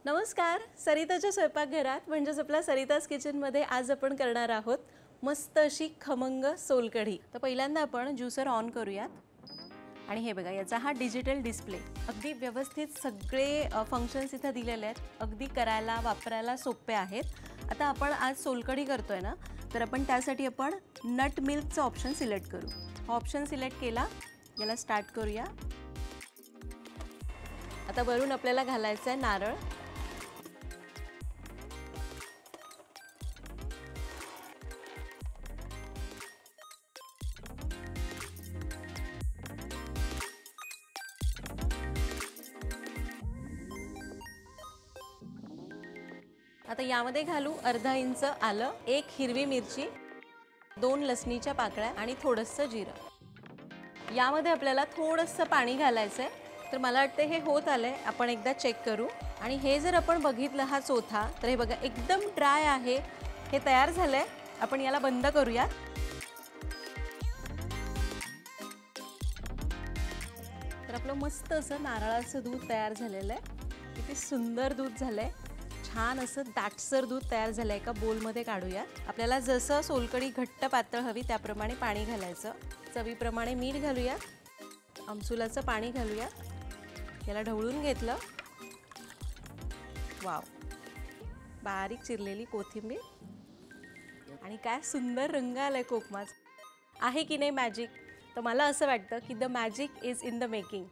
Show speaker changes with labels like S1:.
S1: नमस्कार, सरिताच्या स्वयंपाकघरात म्हणजेच आपल्या सरिताज किचनमध्ये आज आपण करणार आहोत मस्त अशी खमंग सोलकढी। तर पहिल्यांदा आपण ज्यूसर ऑन करूयात आणि हे बघा याचा हा डिजिटल डिस्प्ले अगदी व्यवस्थित सगळे फंक्शन्स इथे दिलेले आहेत, अगदी करायला वापरायला सोपे आहेत। आता आपण आज सोलकढी करतोय ना, तर आपण त्यासाठी आपण नट मिल्कचा ऑप्शन सिलेक्ट करू। हा ऑप्शन सिलेक्ट केला, याला स्टार्ट करूया। आता वरून आपल्याला घालायचं आहे नारळ। आता यामध्ये घालू अर्धा इंच आलं, एक हिरवी मिरची, 2 लसणीच्या पाकळ्या आणि थोडंसं जिरं। यामध्ये आपल्याला थोडंसं पाणी घालायचंय। तर मला वाटतं हे होत आलंय, आपण एकदा चेक करू। आणि हे जर आपण बघितलं हा चोथा, तर हे बघा एकदम ड्राय आहे, हे तयार झालंय। आपण याला बंद करूया। तर आपलं मस्त असं नारळाचं दूध तयार झालेलं आहे। किती सुंदर दूध झालंय, छान असं दाटसर दूध तयार झालंय। एका बोलमध्ये काढूया। आपल्याला जसं सोलकढी घट्ट पातळ हवी त्याप्रमाणे पाणी घालायचं। चवीप्रमाणे मीठ घालूया, आमसुलाचं पाणी घालूया, याला ढवळून घेतलं। वाव, बारीक चिरलेली कोथिंबीर आणि काय सुंदर रंग आलाय कोकमाचा। आहे की नाही मॅजिक? तर मला असं वाटतं की the magic is in the making.